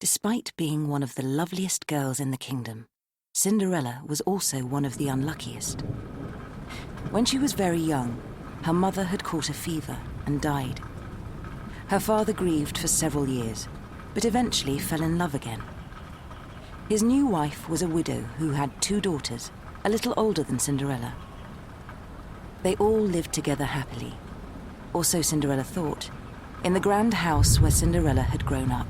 Despite being one of the loveliest girls in the kingdom, Cinderella was also one of the unluckiest. When she was very young, her mother had caught a fever and died. Her father grieved for several years, but eventually fell in love again. His new wife was a widow who had 2 daughters, a little older than Cinderella. They all lived together happily, or so Cinderella thought, in the grand house where Cinderella had grown up.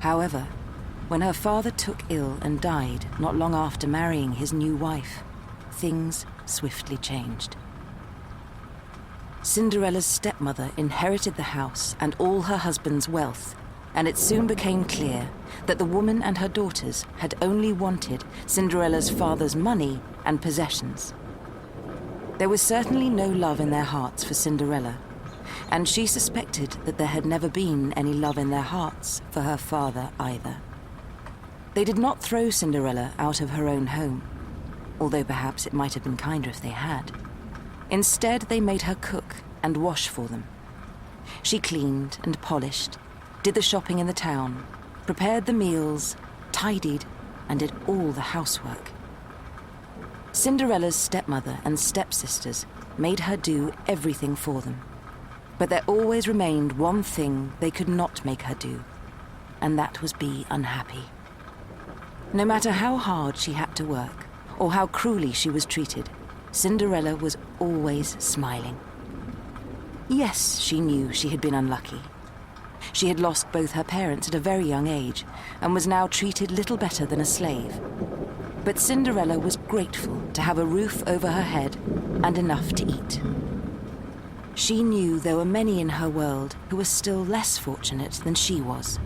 However, when her father took ill and died not long after marrying his new wife, things swiftly changed. Cinderella's stepmother inherited the house and all her husband's wealth, and it soon became clear that the woman and her daughters had only wanted Cinderella's father's money and possessions. There was certainly no love in their hearts for Cinderella, and she suspected that there had never been any love in their hearts for her father either. They did not throw Cinderella out of her own home, although perhaps it might have been kinder if they had. Instead, they made her cook and wash for them. She cleaned and polished, did the shopping in the town, prepared the meals, tidied, and did all the housework. Cinderella's stepmother and stepsisters made her do everything for them. But there always remained one thing they could not make her do, and that was be unhappy. No matter how hard she had to work, or how cruelly she was treated, Cinderella was always smiling. Yes, she knew she had been unlucky. She had lost both her parents at a very young age, and was now treated little better than a slave. But Cinderella was grateful to have a roof over her head and enough to eat. She knew there were many in her world who were still less fortunate than she was.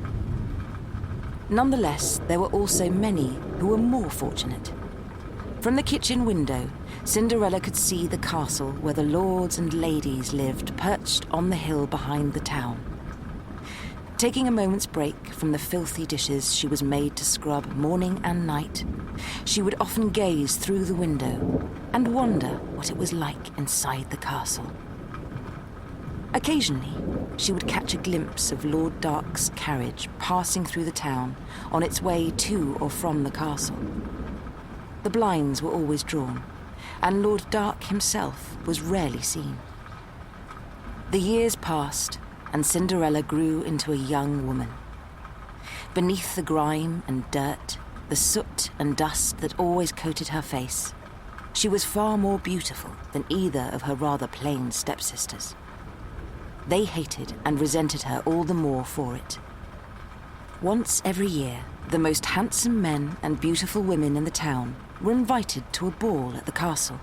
Nonetheless, there were also many who were more fortunate. From the kitchen window, Cinderella could see the castle where the lords and ladies lived, perched on the hill behind the town. Taking a moment's break from the filthy dishes she was made to scrub morning and night, she would often gaze through the window and wonder what it was like inside the castle. Occasionally, she would catch a glimpse of Lord Dark's carriage passing through the town on its way to or from the castle. The blinds were always drawn, and Lord Dark himself was rarely seen. The years passed, and Cinderella grew into a young woman. Beneath the grime and dirt, the soot and dust that always coated her face, she was far more beautiful than either of her rather plain stepsisters. They hated and resented her all the more for it. Once every year, the most handsome men and beautiful women in the town were invited to a ball at the castle.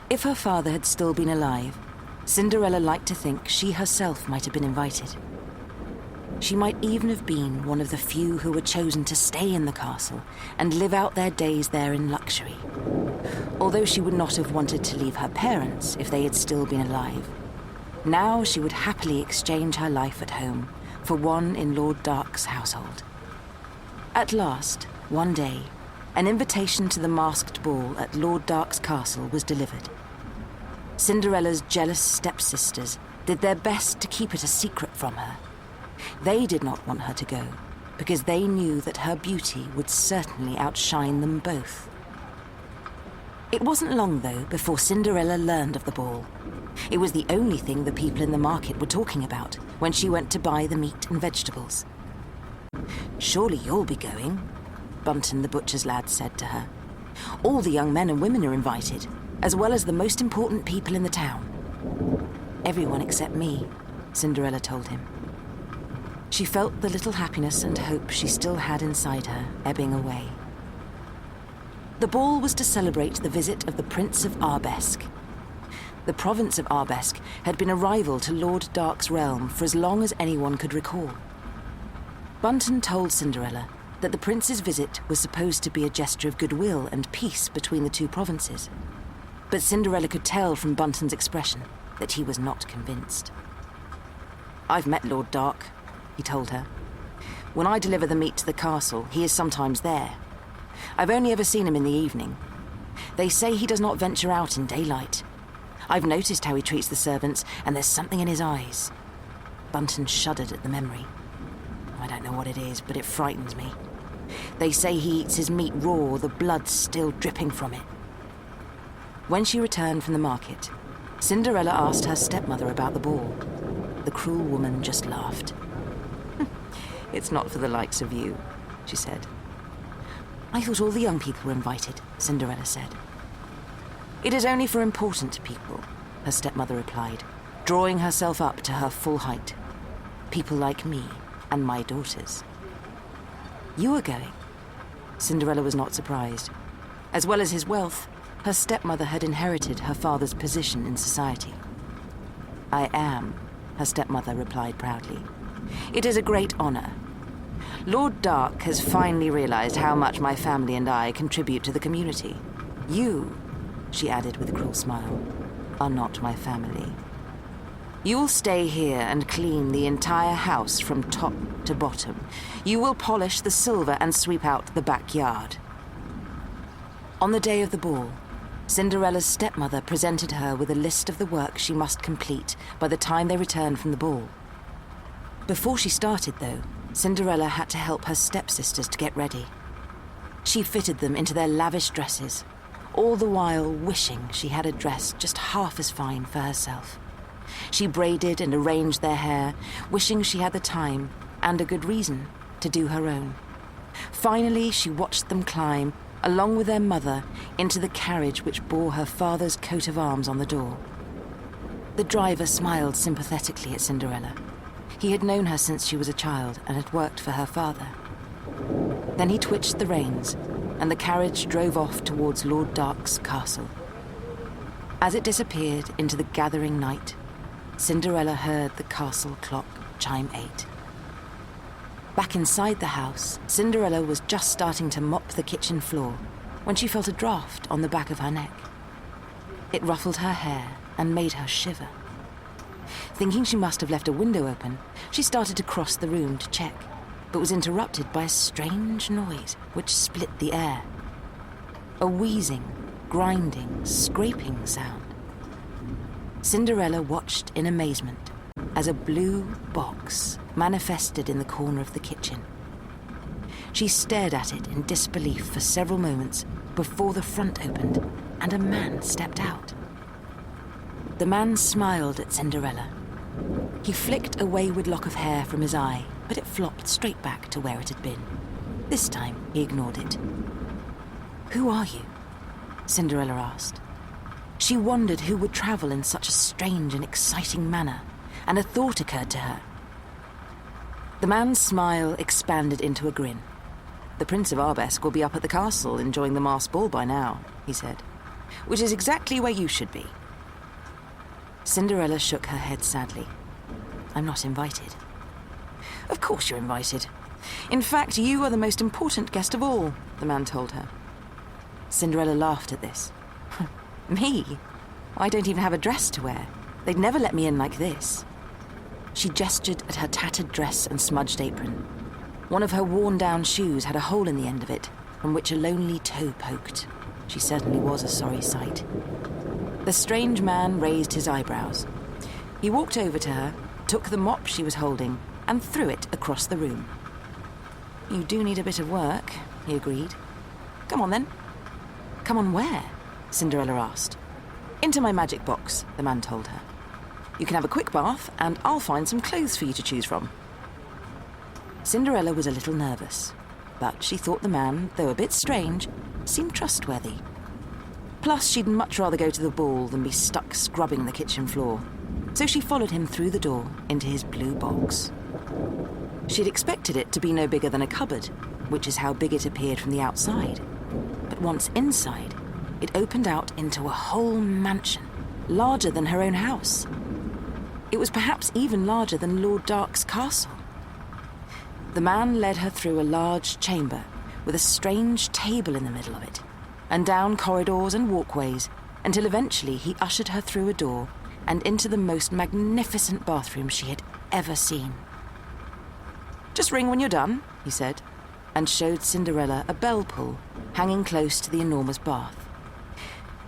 If her father had still been alive, Cinderella liked to think she herself might have been invited. She might even have been one of the few who were chosen to stay in the castle and live out their days there in luxury. Although she would not have wanted to leave her parents if they had still been alive, now she would happily exchange her life at home for one in Lord Dark's household. At last, one day, an invitation to the masked ball at Lord Dark's castle was delivered. Cinderella's jealous stepsisters did their best to keep it a secret from her. They did not want her to go, because they knew that her beauty would certainly outshine them both. It wasn't long, though, before Cinderella learned of the ball. It was the only thing the people in the market were talking about when she went to buy the meat and vegetables. "Surely you'll be going," Bunton the butcher's lad said to her. "All the young men and women are invited, as well as the most important people in the town." "Everyone except me," Cinderella told him. She felt the little happiness and hope she still had inside her ebbing away. The ball was to celebrate the visit of the Prince of Arabesque. The province of Arabesque had been a rival to Lord Dark's realm for as long as anyone could recall. Bunton told Cinderella that the prince's visit was supposed to be a gesture of goodwill and peace between the two provinces. But Cinderella could tell from Bunton's expression that he was not convinced. "I've met Lord Dark," he told her. "When I deliver the meat to the castle, he is sometimes there. I've only ever seen him in the evening. They say he does not venture out in daylight. I've noticed how he treats the servants, and there's something in his eyes." Bunton shuddered at the memory. I don't know what it is, but it frightens me. They say he eats his meat raw, the blood still dripping from it. When she returned from the market, Cinderella asked her stepmother about the ball. The cruel woman just laughed. "It's not for the likes of you," she said. "I thought all the young people were invited," Cinderella said. "It is only for important people," her stepmother replied, drawing herself up to her full height. "People like me and my daughters." "You are going?" Cinderella was not surprised. As well as his wealth, her stepmother had inherited her father's position in society. "I am," her stepmother replied proudly. "It is a great honor. Lord Dark has finally realized how much my family and I contribute to the community. You," she added with a cruel smile, "are not my family. You will stay here and clean the entire house from top to bottom. You will polish the silver and sweep out the backyard." On the day of the ball, Cinderella's stepmother presented her with a list of the work she must complete by the time they returned from the ball. Before she started, though, Cinderella had to help her stepsisters to get ready. She fitted them into their lavish dresses, all the while wishing she had a dress just half as fine for herself. She braided and arranged their hair, wishing she had the time, and a good reason, to do her own. Finally, she watched them climb, along with their mother, into the carriage which bore her father's coat of arms on the door. The driver smiled sympathetically at Cinderella. He had known her since she was a child and had worked for her father. Then he twitched the reins, and the carriage drove off towards Lord Dark's castle. As it disappeared into the gathering night, Cinderella heard the castle clock chime 8. Back inside the house, Cinderella was just starting to mop the kitchen floor when she felt a draft on the back of her neck. It ruffled her hair and made her shiver. Thinking she must have left a window open, she started to cross the room to check, but was interrupted by a strange noise which split the air. A wheezing, grinding, scraping sound. Cinderella watched in amazement as a blue box manifested in the corner of the kitchen. She stared at it in disbelief for several moments before the front opened and a man stepped out. The man smiled at Cinderella. He flicked a wayward lock of hair from his eye, but it flopped straight back to where it had been. This time, he ignored it. "Who are you?" Cinderella asked. She wondered who would travel in such a strange and exciting manner, and a thought occurred to her. The man's smile expanded into a grin. "The Prince of Arabesque will be up at the castle enjoying the masked ball by now," he said, "which is exactly where you should be." Cinderella shook her head sadly. "I'm not invited." "Of course you're invited. In fact, you are the most important guest of all," the man told her. Cinderella laughed at this. "Me? I don't even have a dress to wear. They'd never let me in like this." She gestured at her tattered dress and smudged apron. One of her worn-down shoes had a hole in the end of it, from which a lonely toe poked. She certainly was a sorry sight. The strange man raised his eyebrows. He walked over to her, took the mop she was holding, and threw it across the room. "You do need a bit of work," he agreed. "Come on, then." "Come on where?" Cinderella asked. "Into my magic box," the man told her. "You can have a quick bath, and I'll find some clothes for you to choose from." Cinderella was a little nervous, but she thought the man, though a bit strange, seemed trustworthy. Plus, she'd much rather go to the ball than be stuck scrubbing the kitchen floor, so she followed him through the door into his blue box. She'd expected it to be no bigger than a cupboard, which is how big it appeared from the outside. But once inside, it opened out into a whole mansion, larger than her own house. It was perhaps even larger than Lord Dark's castle. The man led her through a large chamber with a strange table in the middle of it, and down corridors and walkways, until eventually he ushered her through a door and into the most magnificent bathroom she had ever seen. "Just ring when you're done," he said, and showed Cinderella a bell pull hanging close to the enormous bath.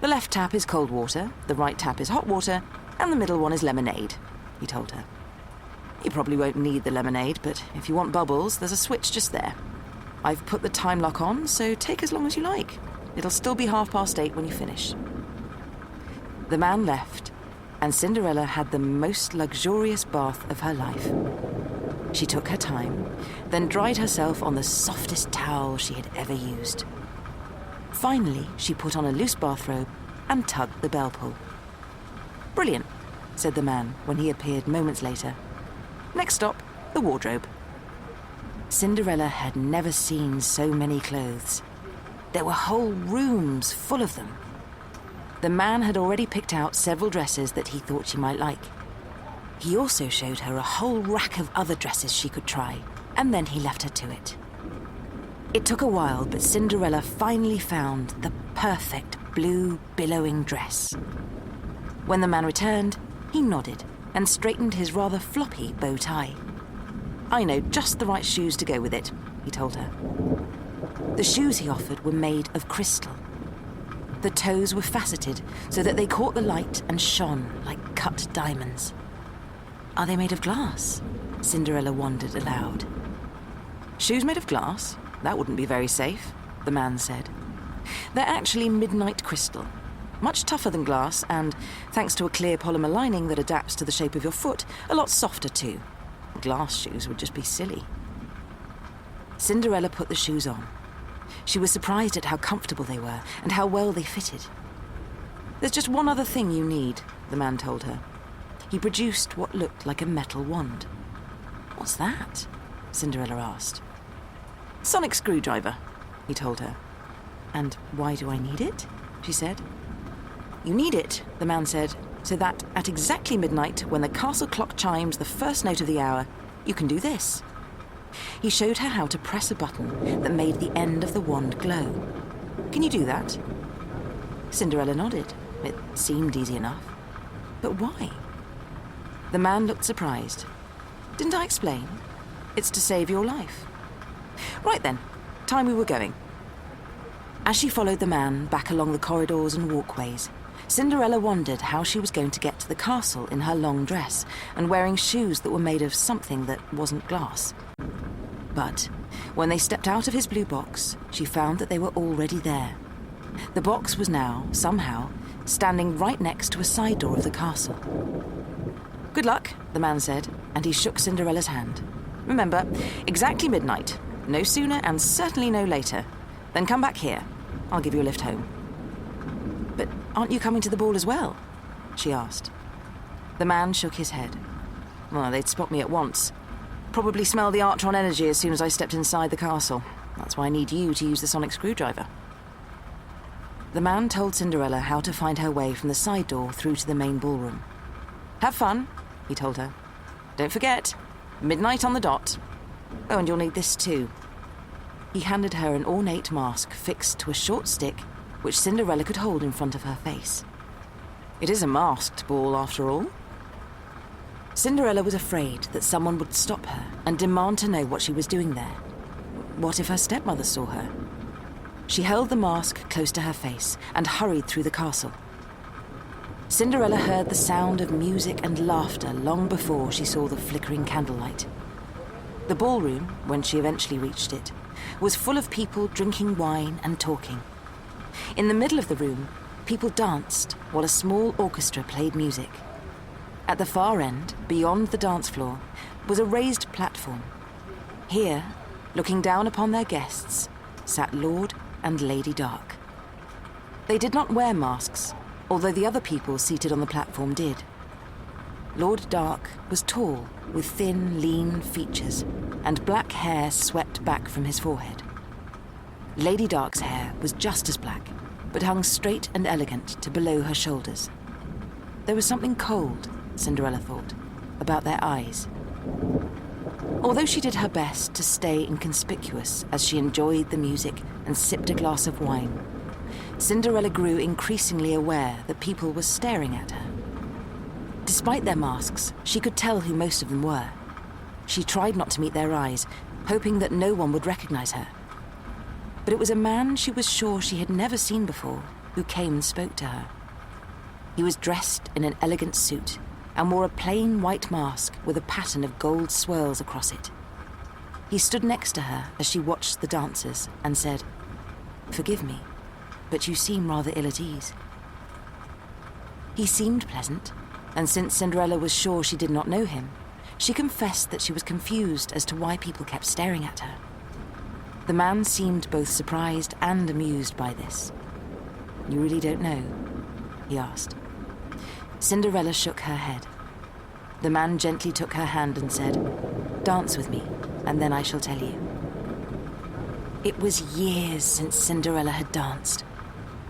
"The left tap is cold water, the right tap is hot water, and the middle one is lemonade," he told her. You probably won't need the lemonade, but if you want bubbles, there's a switch just there. I've put the time lock on, so take as long as you like. It'll still be 8:30 when you finish. The man left, and Cinderella had the most luxurious bath of her life. She took her time, then dried herself on the softest towel she had ever used. Finally, she put on a loose bathrobe and tugged the bell pull. "Brilliant," said the man when he appeared moments later. "Next stop, the wardrobe." Cinderella had never seen so many clothes. There were whole rooms full of them. The man had already picked out several dresses that he thought she might like. He also showed her a whole rack of other dresses she could try, and then he left her to it. It took a while, but Cinderella finally found the perfect blue, billowing dress. When the man returned, he nodded and straightened his rather floppy bow tie. "I know just the right shoes to go with it," he told her. The shoes he offered were made of crystal. The toes were faceted so that they caught the light and shone like cut diamonds. "Are they made of glass?" Cinderella wondered aloud. "Shoes made of glass? That wouldn't be very safe," the man said. "They're actually midnight crystal. Much tougher than glass and, thanks to a clear polymer lining that adapts to the shape of your foot, a lot softer too. Glass shoes would just be silly." Cinderella put the shoes on. She was surprised at how comfortable they were and how well they fitted. "There's just one other thing you need," the man told her. He produced what looked like a metal wand. "What's that?" Cinderella asked. "Sonic screwdriver," he told her. "And why do I need it?" she said. "You need it," the man said, "so that at exactly midnight, when the castle clock chimes the first note of the hour, you can do this." He showed her how to press a button that made the end of the wand glow. "Can you do that?" Cinderella nodded. It seemed easy enough. But why? The man looked surprised. "Didn't I explain? It's to save your life." "Right then, time we were going." As she followed the man back along the corridors and walkways, Cinderella wondered how she was going to get to the castle in her long dress and wearing shoes that were made of something that wasn't glass. But when they stepped out of his blue box, she found that they were already there. The box was now, somehow, standing right next to a side door of the castle. "Good luck," the man said, and he shook Cinderella's hand. "Remember, exactly midnight. No sooner and certainly no later. Then come back here. I'll give you a lift home." "But aren't you coming to the ball as well?" she asked. The man shook his head. "Well, they'd spot me at once. Probably smell the Artron energy as soon as I stepped inside the castle. That's why I need you to use the sonic screwdriver." The man told Cinderella how to find her way from the side door through to the main ballroom. "Have fun," he told her. "Don't forget, midnight on the dot. Oh, and you'll need this too." He handed her an ornate mask fixed to a short stick which Cinderella could hold in front of her face. It is a masked ball, after all. Cinderella was afraid that someone would stop her and demand to know what she was doing there. What if her stepmother saw her? She held the mask close to her face and hurried through the castle. Cinderella heard the sound of music and laughter long before she saw the flickering candlelight. The ballroom, when she eventually reached it, was full of people drinking wine and talking. In the middle of the room, people danced while a small orchestra played music. At the far end, beyond the dance floor, was a raised platform. Here, looking down upon their guests, sat Lord and Lady Dark. They did not wear masks, although the other people seated on the platform did. Lord Dark was tall, with thin, lean features, and black hair swept back from his forehead. Lady Dark's hair was just as black, but hung straight and elegant to below her shoulders. There was something cold, Cinderella thought, about their eyes. Although she did her best to stay inconspicuous as she enjoyed the music and sipped a glass of wine, Cinderella grew increasingly aware that people were staring at her. Despite their masks, she could tell who most of them were. She tried not to meet their eyes, hoping that no one would recognize her. But it was a man she was sure she had never seen before who came and spoke to her. He was dressed in an elegant suit, and wore a plain white mask with a pattern of gold swirls across it. He stood next to her as she watched the dancers and said, "Forgive me, but you seem rather ill at ease." He seemed pleasant, and since Cinderella was sure she did not know him, she confessed that she was confused as to why people kept staring at her. The man seemed both surprised and amused by this. "You really don't know?" he asked. Cinderella shook her head. The man gently took her hand and said, "Dance with me, and then I shall tell you." It was years since Cinderella had danced.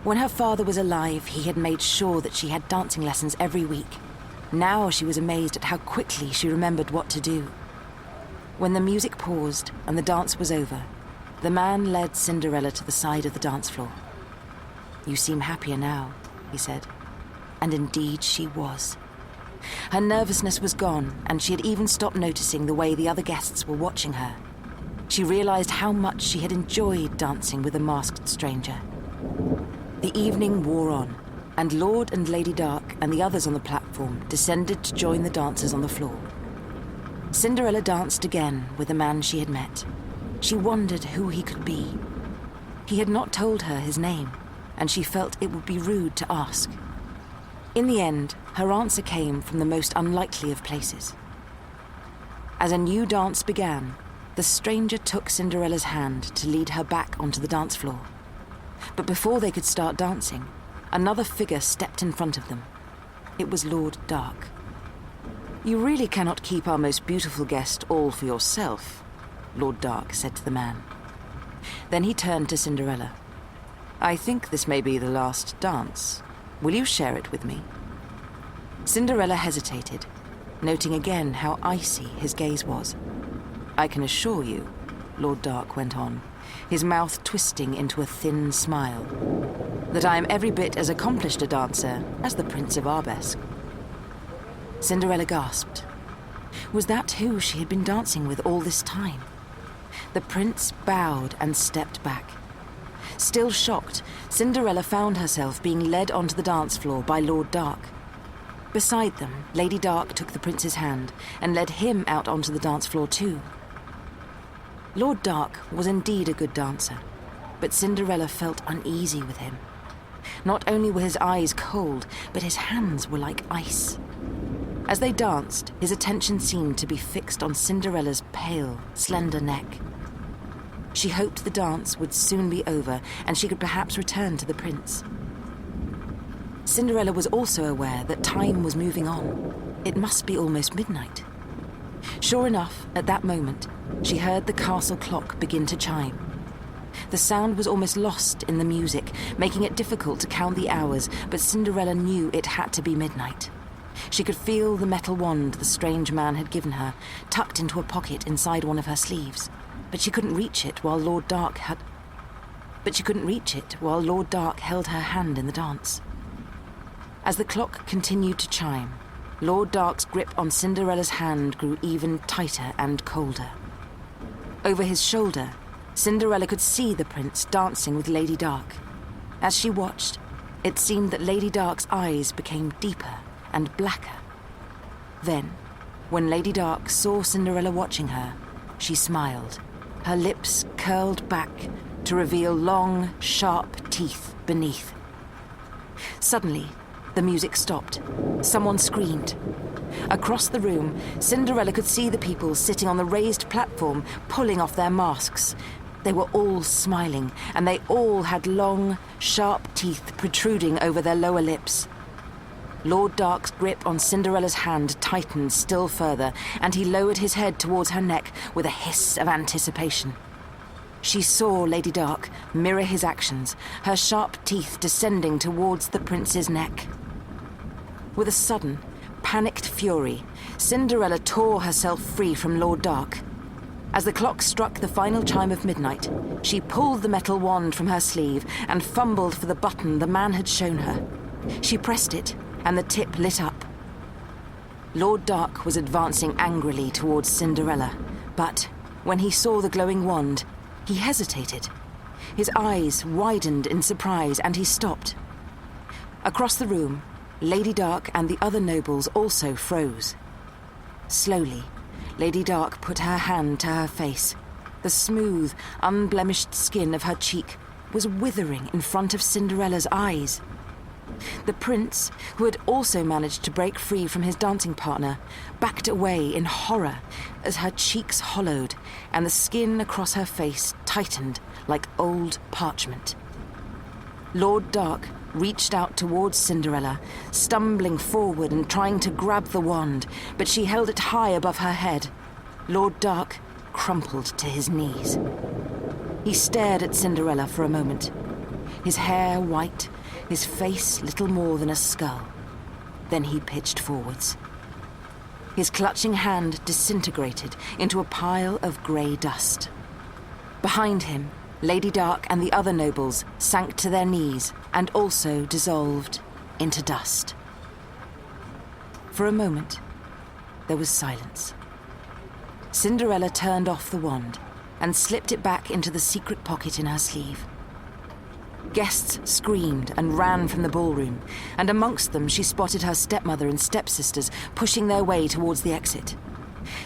When her father was alive, he had made sure that she had dancing lessons every week. Now she was amazed at how quickly she remembered what to do. When the music paused and the dance was over, the man led Cinderella to the side of the dance floor. "You seem happier now," he said. And indeed she was. Her nervousness was gone, and she had even stopped noticing the way the other guests were watching her. She realized how much she had enjoyed dancing with a masked stranger. The evening wore on, and Lord and Lady Dark and the others on the platform descended to join the dancers on the floor. Cinderella danced again with the man she had met. She wondered who he could be. He had not told her his name, and she felt it would be rude to ask. In the end, her answer came from the most unlikely of places. As a new dance began, the stranger took Cinderella's hand to lead her back onto the dance floor. But before they could start dancing, another figure stepped in front of them. It was Lord Dark. "You really cannot keep our most beautiful guest all for yourself," Lord Dark said to the man. Then he turned to Cinderella. "I think this may be the last dance. Will you share it with me?" Cinderella hesitated, noting again how icy his gaze was. "I can assure you," Lord Dark went on, his mouth twisting into a thin smile, "that I am every bit as accomplished a dancer as the Prince of Arabesque." Cinderella gasped. Was that who she had been dancing with all this time? The prince bowed and stepped back. Still shocked, Cinderella found herself being led onto the dance floor by Lord Dark. Beside them, Lady Dark took the prince's hand and led him out onto the dance floor too. Lord Dark was indeed a good dancer, but Cinderella felt uneasy with him. Not only were his eyes cold, but his hands were like ice. As they danced, his attention seemed to be fixed on Cinderella's pale, slender neck. She hoped the dance would soon be over and she could perhaps return to the prince. Cinderella was also aware that time was moving on. It must be almost midnight. Sure enough, at that moment, she heard the castle clock begin to chime. The sound was almost lost in the music, making it difficult to count the hours, but Cinderella knew it had to be midnight. She could feel the metal wand the strange man had given her, tucked into a pocket inside one of her sleeves, but she couldn't reach it while Lord Dark held her hand in the dance. As the clock continued to chime, Lord Dark's grip on Cinderella's hand grew even tighter and colder. Over his shoulder, Cinderella could see the prince dancing with Lady Dark. As she watched, it seemed that Lady Dark's eyes became deeper and blacker. Then, when Lady Dark saw Cinderella watching her, she smiled, her lips curled back to reveal long, sharp teeth beneath. Suddenly, the music stopped. Someone screamed. Across the room, Cinderella could see the people sitting on the raised platform pulling off their masks. They were all smiling, and they all had long, sharp teeth protruding over their lower lips. Lord Dark's grip on Cinderella's hand tightened still further, and he lowered his head towards her neck with a hiss of anticipation. She saw Lady Dark mirror his actions, her sharp teeth descending towards the prince's neck. With a sudden, panicked fury, Cinderella tore herself free from Lord Dark. As the clock struck the final chime of midnight, she pulled the metal wand from her sleeve and fumbled for the button the man had shown her. She pressed it, and the tip lit up. Lord Dark was advancing angrily towards Cinderella, but when he saw the glowing wand, he hesitated. His eyes widened in surprise, and he stopped. Across the room, Lady Dark and the other nobles also froze. Slowly, Lady Dark put her hand to her face. The smooth, unblemished skin of her cheek was withering in front of Cinderella's eyes. The prince, who had also managed to break free from his dancing partner, backed away in horror as her cheeks hollowed and the skin across her face tightened like old parchment. Lord Dark reached out towards Cinderella, stumbling forward and trying to grab the wand, but she held it high above her head. Lord Dark crumpled to his knees. He stared at Cinderella for a moment, his hair white, his face little more than a skull. Then he pitched forwards. His clutching hand disintegrated into a pile of grey dust. Behind him, Lady Dark and the other nobles sank to their knees and also dissolved into dust. For a moment, there was silence. Cinderella turned off the wand and slipped it back into the secret pocket in her sleeve. Guests screamed and ran from the ballroom, and amongst them she spotted her stepmother and stepsisters pushing their way towards the exit.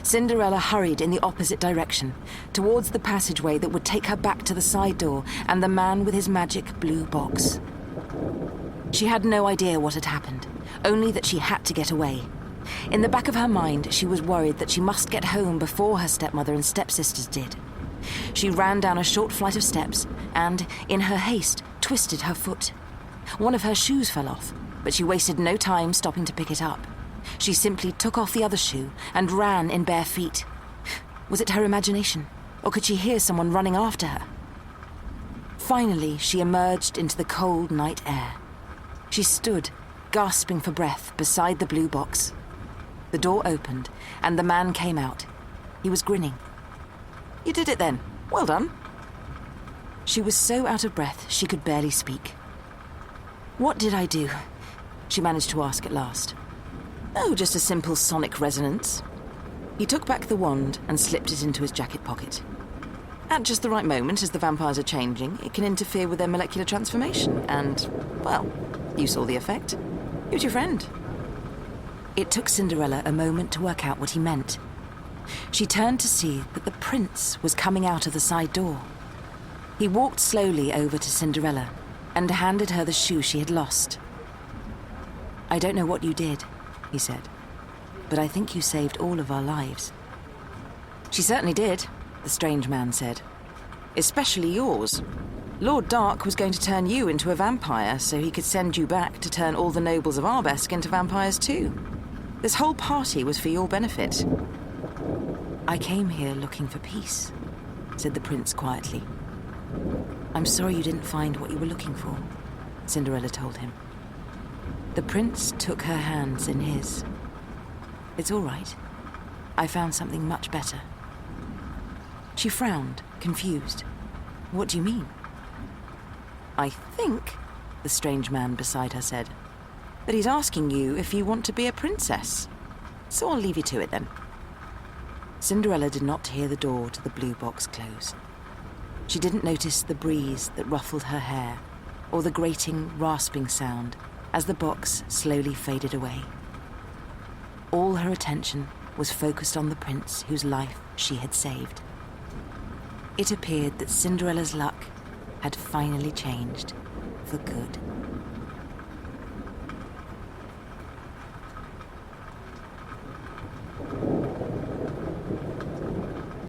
Cinderella hurried in the opposite direction, towards the passageway that would take her back to the side door and the man with his magic blue box. She had no idea what had happened, only that she had to get away. In the back of her mind, she was worried that she must get home before her stepmother and stepsisters did. She ran down a short flight of steps and, in her haste, twisted her foot. One of her shoes fell off, but she wasted no time stopping to pick it up. She simply took off the other shoe and ran in bare feet. Was it her imagination, or could she hear someone running after her? Finally, she emerged into the cold night air. She stood, gasping for breath, beside the blue box. The door opened, and the man came out. He was grinning. "You did it then. Well done." She was so out of breath she could barely speak. "What did I do?" she managed to ask at last. "Oh, just a simple sonic resonance." He took back the wand and slipped it into his jacket pocket. "At just the right moment, as the vampires are changing, it can interfere with their molecular transformation, and, well, you saw the effect. Who's your friend?" It took Cinderella a moment to work out what he meant. She turned to see that the prince was coming out of the side door. He walked slowly over to Cinderella and handed her the shoe she had lost. "I don't know what you did," he said, "but I think you saved all of our lives." "She certainly did," the strange man said. "Especially yours. Lord Dark was going to turn you into a vampire so he could send you back to turn all the nobles of Arbesk into vampires too. This whole party was for your benefit." "I came here looking for peace," said the prince quietly. "I'm sorry you didn't find what you were looking for," Cinderella told him. The prince took her hands in his. "It's all right. I found something much better." She frowned, confused. "What do you mean?" "I think," the strange man beside her said, "that he's asking you if you want to be a princess. So I'll leave you to it then." Cinderella did not hear the door to the blue box close. She didn't notice the breeze that ruffled her hair or the grating, rasping sound as the box slowly faded away. All her attention was focused on the prince whose life she had saved. It appeared that Cinderella's luck had finally changed for good.